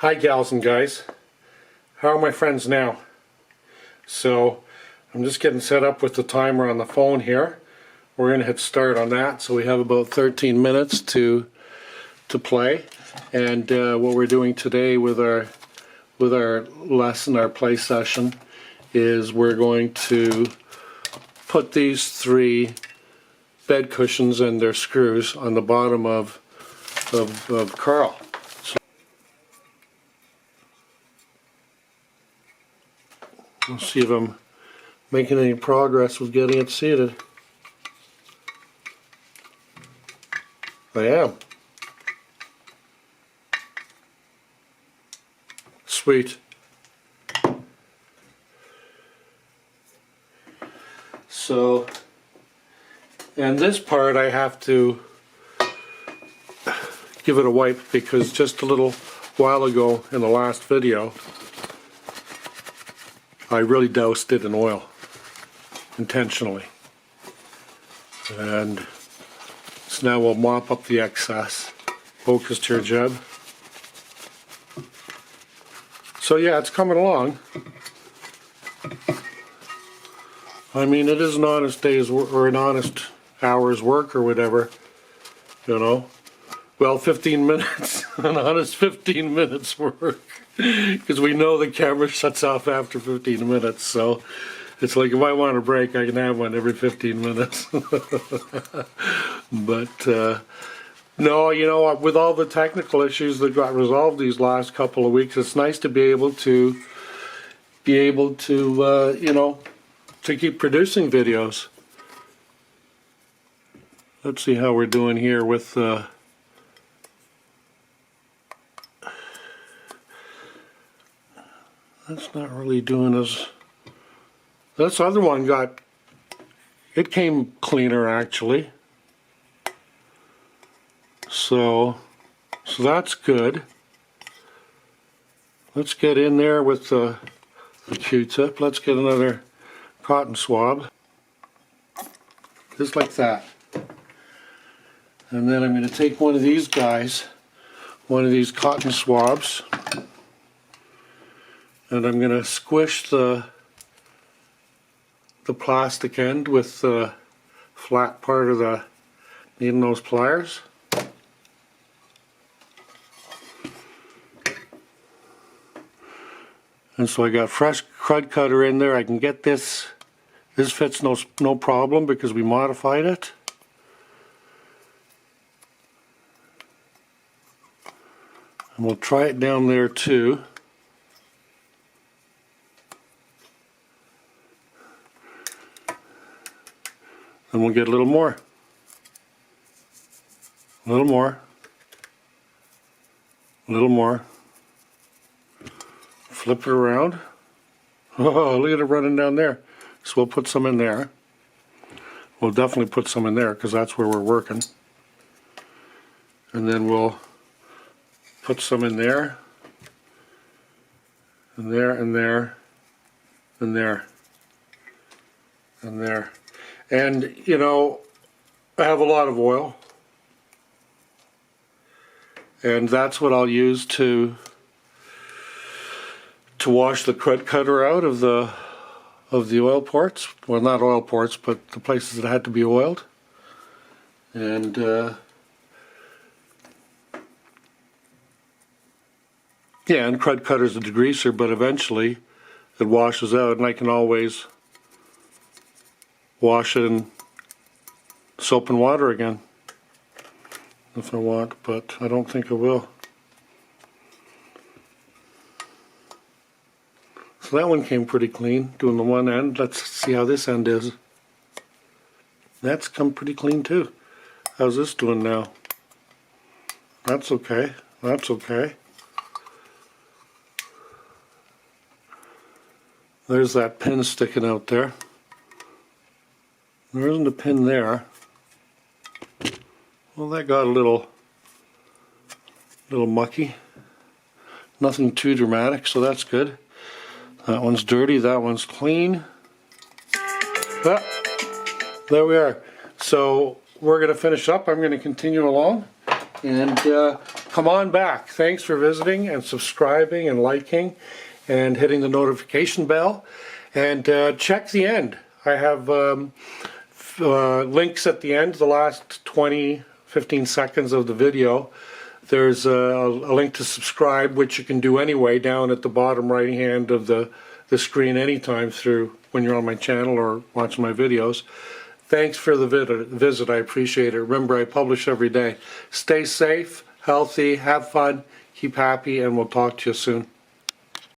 Hi gals and guys, how are my friends now? So I'm just getting set up with the timer on the phone here. We're going to hit start on that, so we have about 13 minutes to play. And what we're doing today with our lesson, our play session, is we're going to put these three bed cushions and their screws on the bottom of Carl. We'll see if I'm making any progress with getting it seated. I am. Sweet. So, and this part I have to give it a wipe because just a little while ago in the last video I really doused it in oil intentionally, and so now we'll mop up the excess. Focused here, Jebb. So yeah, it's coming along. I mean, it is an honest day's work, or an honest hour's work or whatever, you know. Well, 15 minutes, an honest 15 minutes work, because we know the camera shuts off after 15 minutes, so it's like if I want a break, I can have one every 15 minutes. But no, you know, with all the technical issues that got resolved these last couple of weeks, it's nice to be able to you know, to keep producing videos. Let's see how we're doing here with that's not really doing as... This other one it came cleaner actually. So that's good. Let's get in there with the Q-tip. Let's get another cotton swab. Just like that. And then I'm going to take one of these guys, one of these cotton swabs, and I'm going to squish the plastic end with the flat part of the needle nose pliers. And so I got fresh crud cutter in there. I can get this. This fits no problem because we modified it. And we'll try it down there too. And we'll get a little more. A little more. A little more. Flip it around. Oh, look at it running down there. So we'll put some in there. We'll definitely put some in there because that's where we're working. And then we'll put some in there. And there, and there, and there, and there. And, you know, I have a lot of oil. And that's what I'll use to wash the crud cutter out of the oil ports. Well, not oil ports, but the places that had to be oiled. And yeah, and crud cutter's a degreaser, but eventually it washes out, and I can always wash it in soap and water again if I want, but I don't think I will. So that one came pretty clean, doing the one end. Let's see how this end is. That's come pretty clean too. How's this doing now? That's okay. That's okay. There's that pin sticking out there. There isn't a pin there. Well, that got a little mucky. Nothing too dramatic, so that's good. That one's dirty, that one's clean. Ah, there we are. So we're going to finish up. I'm going to continue along, and come on back. Thanks for visiting and subscribing and liking and hitting the notification bell. And check the end. I have links at the end, the last 15 seconds of the video. There's a link to subscribe, which you can do anyway down at the bottom right hand of the screen anytime through when you're on my channel or watching my videos. Thanks for the visit. I appreciate it. Remember, I publish every day. Stay safe, healthy, have fun, keep happy, and we'll talk to you soon.